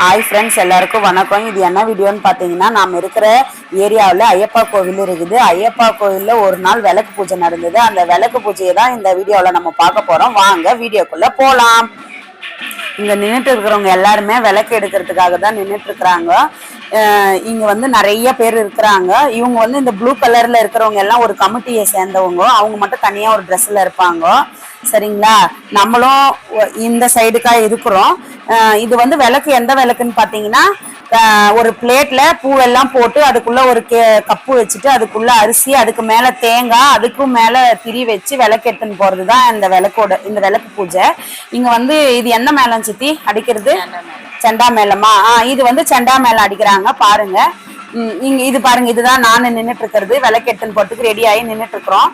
Hi friends, எல்லாருக்கும் வணக்கம். இது என்ன வீடியோன்னு பார்த்தீங்கன்னா, நாம் இருக்கிற ஏரியாவில் ஐயப்பா கோவில் இருக்குது. ஐயப்பா கோவிலில் ஒரு நாள் விளக்கு பூஜை நடந்தது. அந்த விளக்கு பூஜையை தான் இந்த வீடியோவில் நம்ம பார்க்க போகிறோம். வாங்க வீடியோக்குள்ளே போகலாம். இங்கே நின்றுட்டு இருக்கிறவங்க எல்லாருமே விளக்கு எடுக்கிறதுக்காக தான் நின்றுட்டு இருக்கிறாங்க. இங்கே வந்து நிறைய பேர் இருக்கிறாங்க. இவங்க வந்து இந்த ப்ளூ கலரில் இருக்கிறவங்க எல்லாம் ஒரு கமிட்டியை சேர்ந்தவங்க. அவங்க மட்டும் தனியாக ஒரு ட்ரெஸ்ஸில் இருப்பாங்க. சரிங்களா? நம்மளும் இந்த சைடுக்காக இருக்கிறோம். இது வந்து விளக்கு எந்த விளக்குன்னு பார்த்தீங்கன்னா, ஒரு பிளேட்ல பூவெல்லாம் போட்டு அதுக்குள்ள ஒரு கப்பு வச்சுட்டு அதுக்குள்ள அரிசி, அதுக்கு மேல தேங்காய், அதுக்கும் மேல திரி வச்சு விளக்கு எடுத்துன்னு போறதுதான் இந்த விளக்கு பூஜை. இங்க வந்து இது என்ன மேளம் சித்தி அடிக்கிறது? செண்டா மேளமா? இது வந்து செண்டா மேளம் அடிக்கிறாங்க பாருங்க. இங்க இது பாருங்க, இதுதான் நானு நின்றுட்டு இருக்கிறது. விளக்கு எடுத்துன்னு போறதுக்கு ரெடி ஆகி நின்றுட்டு இருக்கிறோம்.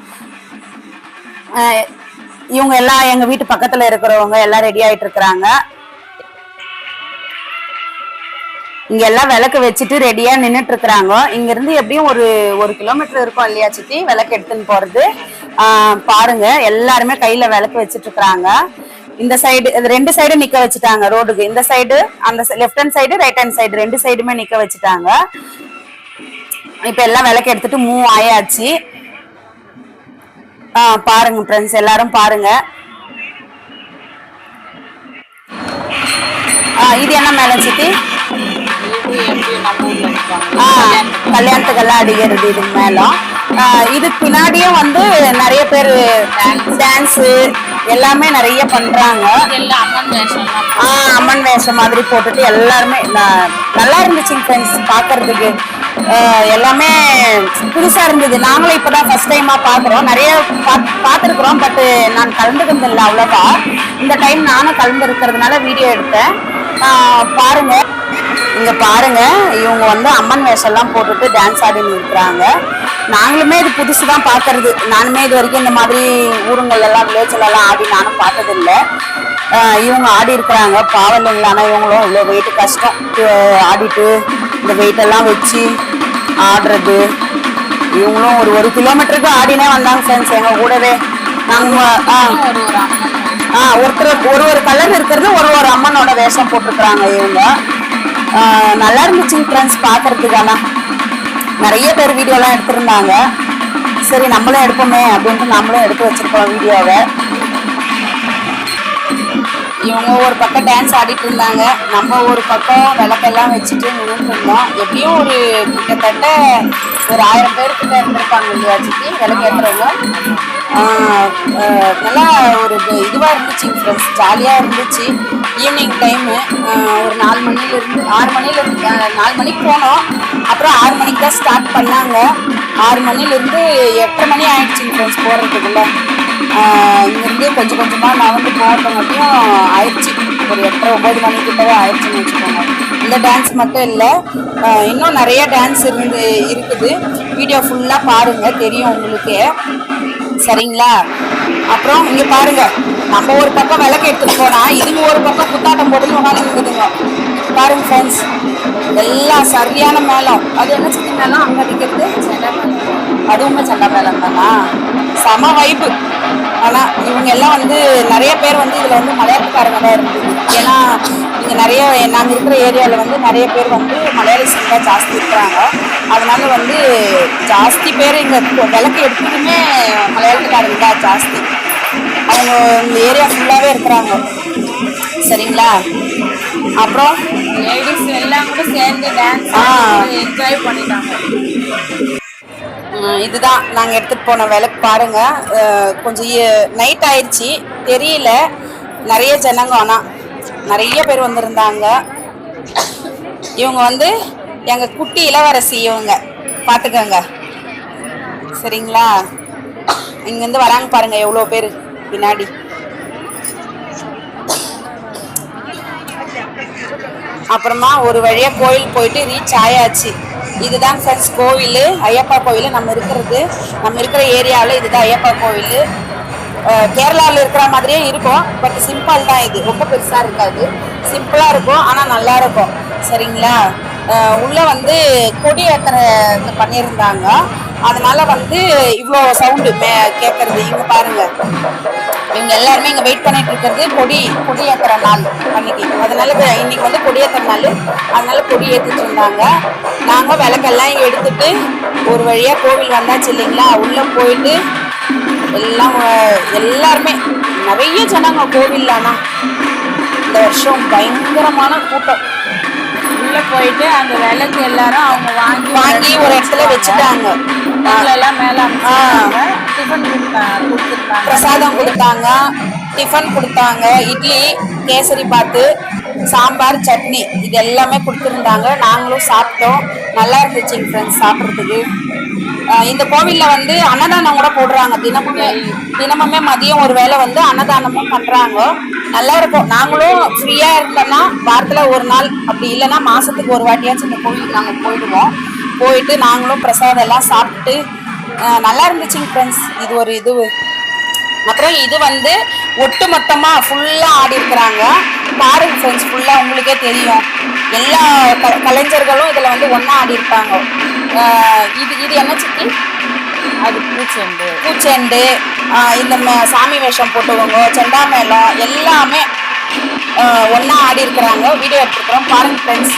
இவங்க எல்லாம் எங்க வீட்டு பக்கத்துல இருக்கிறவங்க எல்லாம் ரெடி ஆயிட்டு இருக்கிறாங்க. இங்க எல்லாம் விளக்கு வச்சுட்டு ரெடியா நின்றுட்டு இருக்கிறாங்க. இங்க இருந்து எப்படியும் ஒரு கிலோமீட்டர் இருக்கும் இல்லையா சித்தி விளக்கு எடுத்துன்னு போறது. பாருங்க, எல்லாருமே கையில விளக்கு வச்சுட்டு இருக்கிறாங்க. இந்த சைடு ரெண்டு சைடு நிக்க வச்சுட்டாங்க. ரோடுக்கு இந்த சைடு, அந்த left hand side, right hand side ரெண்டு சைடுமே நிக்க வச்சுட்டாங்க. இப்ப எல்லாம் விளக்கு எடுத்துட்டு மூவ் ஆயாச்சு. பாருங்க ஃப்ரெண்ட்ஸ், எல்லாரும் பாருங்க. இது என்ன மேளம் சித்தி? கல்யாணத்துக்கெல்லாம் அடிக்கிறது இதுக்கு மேலும். இதுக்கு பின்னாடியும் வந்து நிறைய பேர் டான்ஸு எல்லாமே நிறைய பண்றாங்க. அம்மன் வேஷம் மாதிரி போட்டுட்டு எல்லாருமே நல்லா இருந்துச்சுங்க ஃப்ரெண்ட்ஸ் பாக்குறதுக்கு. எல்லாமே புதுசா இருந்தது. நாங்களும் இப்பதான் ஃபர்ஸ்ட் டைமா பாக்குறோம். நிறைய பார்த்துருக்குறோம், பட் நான் கலந்துக்கிறது இல்லை அவ்வளோவா. இந்த டைம் நானும் கலந்து இருக்கிறதுனால வீடியோ எடுத்தேன். பாருங்க, இங்க பாருங்க, இவங்க வந்து அம்மன் வேஷம் எல்லாம் போட்டுட்டு டான்ஸ் ஆடின்னு இருக்கிறாங்க. நாங்களுமே இது புதுசுதான் பாக்குறது. நானுமே இது வரைக்கும் இந்த மாதிரி ஊருங்கள் எல்லாம் வில்லேஜ்ல எல்லாம் ஆடி நானும் பார்த்தது இல்லை. இவங்க ஆடி இருக்கிறாங்க. பாவம் இல்லைங்களா? ஆனா இவங்களும் இவ்வளோ வெயிட் கஷ்டம் ஆடிட்டு இந்த வெயிட் எல்லாம் வச்சு ஆடுறது. இவங்களும் ஒரு கிலோமீட்டருக்கு ஆடினே வந்தாங்க ஃப்ரெண்ட்ஸ் எங்க கூடவே. நாங்க ஒருத்தர் ஒரு கலர் இருக்கிறது ஒரு அம்மனோட வேஷம் போட்டிருக்கிறாங்க இவங்க. நல்லா இருந்துச்சுங்க ஃப்ரெண்ட்ஸ் பார்க்கறதுக்கு. ஆனால் நிறைய பேர் வீடியோலாம் எடுத்திருந்தாங்க. சரி நம்மளும் எடுப்போமே அப்படின்ட்டு நம்மளும் எடுத்து வச்சிருக்கோம் வீடியோவை. இவங்க ஒரு பக்கம் டான்ஸ் ஆடிட்டு இருந்தாங்க, நம்ம ஒரு பக்கம் விளக்கெல்லாம் வச்சுட்டு நின்றுட்டு இருந்தோம். எப்படியும் கிட்டத்தட்ட ஒரு 1000 பேருக்கிட்ட இருந்திருப்பாங்க இல்லையா சித்தி விளக்கு ஏற்றுறவங்க. நல்லா ஒரு இதுவாக இருந்துச்சு ஃப்ரெண்ட்ஸ், ஜாலியாக இருந்துச்சு. ஈவினிங் டைமு ஒரு 4 மணிலேருந்து 6 மணிலேருந்து 4 மணிக்கு போனோம். அப்புறம் 6 மணிக்கு தான் ஸ்டார்ட் பண்ணாங்க. 6 மணிலேருந்து 8:30 மணி ஆயிடுச்சுங்க ஃப்ரெண்ட்ஸ் போகிறதுக்குள்ள. இங்கேருந்து கொஞ்சம் கொஞ்சமாக நகர்ந்து போகிறது மட்டும் ஆயிடுச்சு. ஒரு 8:30 9 மணிக்கிட்டவே ஆயிடுச்சுன்னு வச்சுக்கோங்க. இந்த டான்ஸ் மட்டும் இல்லை, இன்னும் நிறைய டான்ஸ் இருக்குது. வீடியோ ஃபுல்லாக பாருங்கள், தெரியும் உங்களுக்கு. சரிங்களா? அப்புறம் இங்கே பாருங்க, நம்ம ஒரு பக்கம் விளக்கு எடுத்துட்டு போனா இதுங்க ஒரு பக்கம் குத்தாட்டம் போட்டுன்னு உட்காந்துருக்குதுங்க. பாருங்க ஃப்ரெண்ட்ஸ், எல்லாம் சரியான மேளம். அது என்ன சின்ன மேளம் அங்கே அடிக்கிறது? அதுவுமே சண்டை மேளம் தானா? செம வைப்பு. ஆனால் இவங்க எல்லாம் வந்து நிறைய பேர் வந்து இதில் வந்து மலையாளத்துக்காரங்க தான் இருந்தது. ஏன்னா இங்கே நிறைய நாங்கள் இருக்கிற ஏரியாவில் வந்து நிறைய பேர் வந்து மலையாளிஸ் தான் ஜாஸ்தி இருக்கிறாங்க. அதனால வந்து ஜாஸ்தி பேர் இங்கே விளக்கு எடுத்துட்டுமே மலையாளத்துக்காரங்க தான் ஜாஸ்தி. அவங்க இந்த ஏரியா ஃபுல்லாகவே இருக்கிறாங்க. சரிங்களா? அப்புறம் லேடிஸ் எல்லாம் கூட சேர்ந்து டான்ஸ் என்ஜாய் பண்ணிட்டாங்க. இதுதான் நாங்கள் எடுத்துகிட்டு போன விளக்கு. பாருங்க, கொஞ்சம் நைட் ஆயிடுச்சு தெரியல. நிறைய ஜனங்க, ஆனால் நிறைய பேர் வந்திருந்தாங்க. இவங்க வந்து எங்கள் குட்டி இளவரசி. இவங்க பார்த்துக்கோங்க. சரிங்களா? இங்கேருந்து வராங்க பாருங்க எவ்வளோ பேர் பின்னாடி. அப்புறமா ஒரு வழியாக கோயில் போயிட்டு ரீச் ஆயாச்சு. இதுதான் ஃப்ரெண்ட்ஸ் கோவில், ஐயப்பா கோவில். நம்ம இருக்கிற ஏரியாவில் இதுதான் ஐயப்பா கோவில். கேரளாவில் இருக்கிற மாதிரியே இருக்கும், பட் சிம்பிள் தான். இது ரொம்ப பெருசாக இருக்காது, சிம்பிளாக இருக்கும், ஆனால் நல்லா இருக்கும். சரிங்களா? உள்ளே வந்து கொடி ஏற்ற பண்ணியிருந்தாங்க. அதனால வந்து இவ்வளோ சவுண்டு கேட்கறது. இங்க பாருங்க, இவங்க எல்லாருமே இங்க வெயிட் பண்ணிட்டு இருக்கிறது கொடியேற்றுற நாள் அன்னைக்கு. அதனால இன்னைக்கு வந்து கொடியேற்றுற நாள், அதனால கொடி ஏற்றிட்டு இருந்தாங்க. நாங்க விளக்கெல்லாம் எடுத்துட்டு ஒரு வழியா கோவில் வந்தாச்சு இல்லைங்களா. உள்ள போயிட்டு எல்லாம் எல்லாருமே நிறைய ஜனங்க கோவில்ல. ஆனா இந்த வருஷம் பயங்கரமான கூட்டம். உள்ள போயிட்டு அந்த விளக்கு எல்லாரும் அவங்க வாங்கி ஒரு இடத்துல வச்சுட்டாங்க. எல்லாம் மேல டிஃபன் கொடுத்துருந்தாங்க, பிரசாதம் கொடுத்தாங்க, டிஃபன் கொடுத்தாங்க. இட்லி, கேசரி பாத்து, சாம்பார், சட்னி இது எல்லாமே கொடுத்துருந்தாங்க. நாங்களும் சாப்பிட்டோம். நல்லா இருந்துச்சுங்க ஃப்ரெண்ட்ஸ் சாப்பிட்றதுக்கு. இந்த கோவில்ல வந்து அன்னதானம் கூட போடுறாங்க. தினமுமே மதியம் ஒரு வேளை வந்து அன்னதானமும் பண்றாங்க. நல்லா இருக்கும். நாங்களும் ஃப்ரீயா இருந்தோம்னா வாரத்துல ஒரு நாள், அப்படி இல்லைன்னா மாசத்துக்கு ஒரு வாட்டியாச்சும் இந்த கோவிலுக்கு நாங்கள் போயிடுவோம். போயிட்டு நாங்களும் பிரசாதம் எல்லாம் சாப்பிட்டு நல்லா இருந்துச்சுங்க ஃப்ரெண்ட்ஸ். இது ஒரு இது. அப்புறம் இது வந்து ஒட்டு மொத்தமா ஃபுல்லா ஆடி இருக்கிறாங்க. பாருங்க ஃப்ரெண்ட்ஸ், ஃபுல்லா உங்களுக்கே தெரியும். எல்லா கலைஞர்களும் இதுல வந்து ஒன்னா ஆடி இருப்பாங்க. இது என்ன சித்தி? அது பூச்செண்டு, இந்த சாமி வேஷம் போட்டவங்க, செண்டாமேளம் எல்லாமே ஒன்னா ஆடி இருக்கிறாங்க. வீடியோ எடுத்துக்கிறோம் பாருங்க ஃப்ரெண்ட்ஸ்.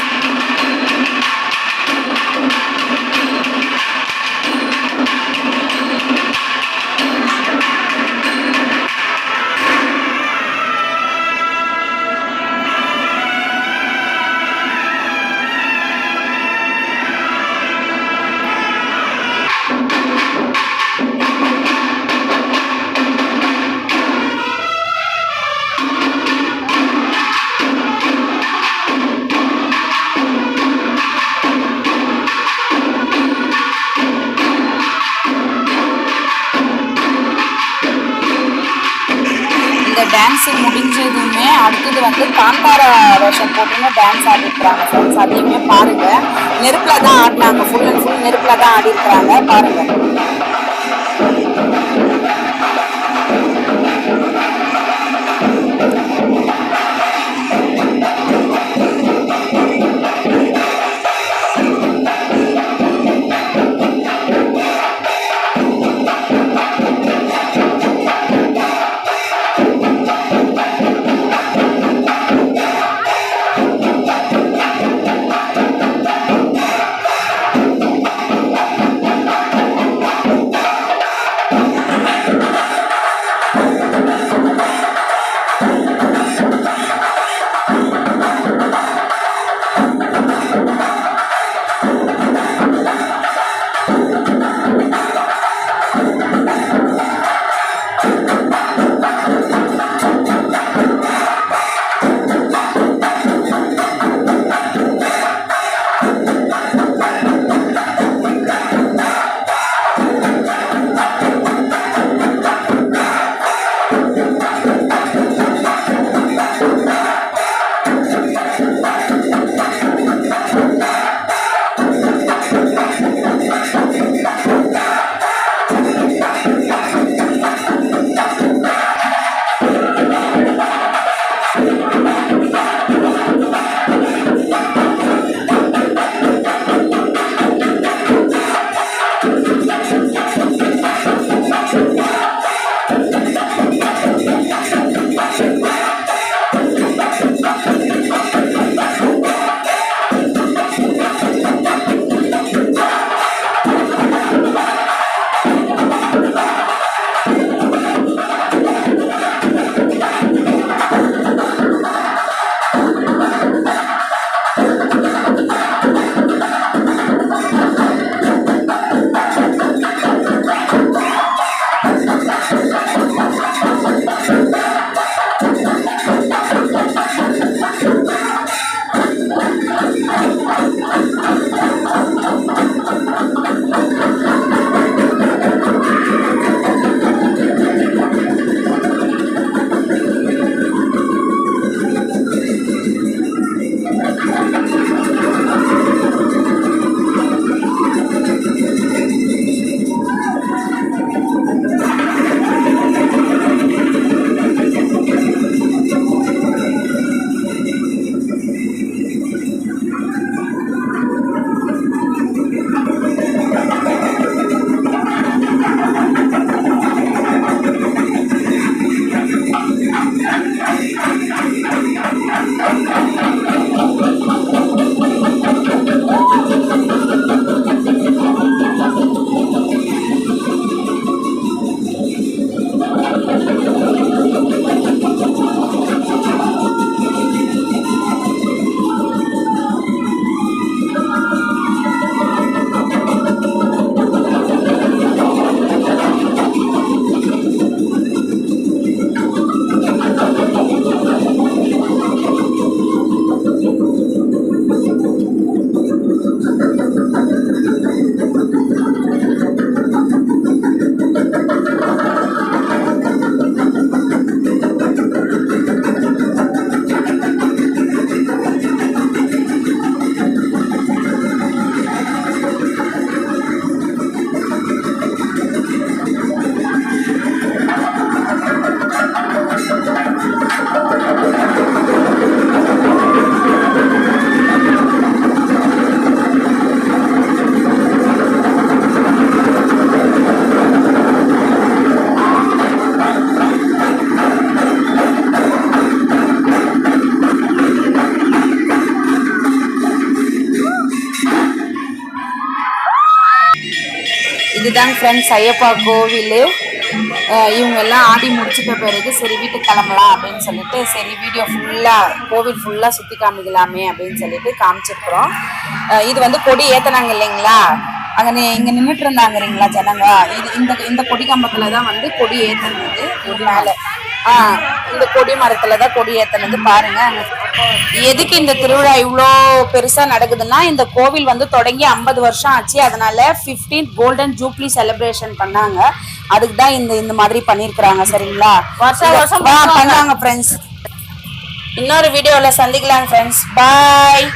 டான்ஸ் முடிஞ்சதுமே அடுத்தது வந்து காந்தாரா வேஷம் போட்டுன்னு டான்ஸ் ஆடிருக்கிறாங்க ஃப்ரெண்ட்ஸ். அதையுமே பாருங்க. நெருப்புல தான் ஆடினாங்க, ஃபுல் அண்ட் ஃபுல் நெருப்புல தான் ஆடி இருக்கிறாங்க. பாருங்க. இதாங்க ஃப்ரெண்ட்ஸ் ஐயப்பா கோவில். இவங்க எல்லாம் ஆடி முடிச்சிட்ட பிறகு சரி வீட்டுக்கு கிளம்பலாம் அப்படின்னு சொல்லிட்டு சரி வீடியோ ஃபுல்லாக கோவில் ஃபுல்லாக சுற்றி காமிக்கலாமே அப்படின்னு சொல்லிட்டு காமிச்சிருக்கிறோம். இது வந்து கொடி ஏற்றினாங்க இல்லைங்களா, அங்கே இங்கே நின்றுட்டு இருந்தாங்க இல்லைங்களா ஜனங்க. இது இந்த கொடி கம்பத்தில் தான் வந்து கொடி ஏற்றினது. இது மேலே இந்த கொடி மரத்தில் தான் கொடி ஏற்றினது. பாருங்க எதுக்கு இந்த திருவிழா இவ்வளோ பெருசாக நடக்குதுன்னா, இந்த கோவில் வந்து தொடங்கி 50 வருஷம் ஆச்சு. அதனால 15th கோல்டன் ஜூப்ளி செலிப்ரேஷன் பண்ணாங்க. அதுக்கு தான் இந்த மாதிரி பண்ணியிருக்கிறாங்க. சரிங்களா, வருஷம் பண்ணாங்க ஃப்ரெண்ட்ஸ். இன்னொரு வீடியோவில் சந்திக்கலாம் ஃப்ரெண்ட்ஸ். பாய்.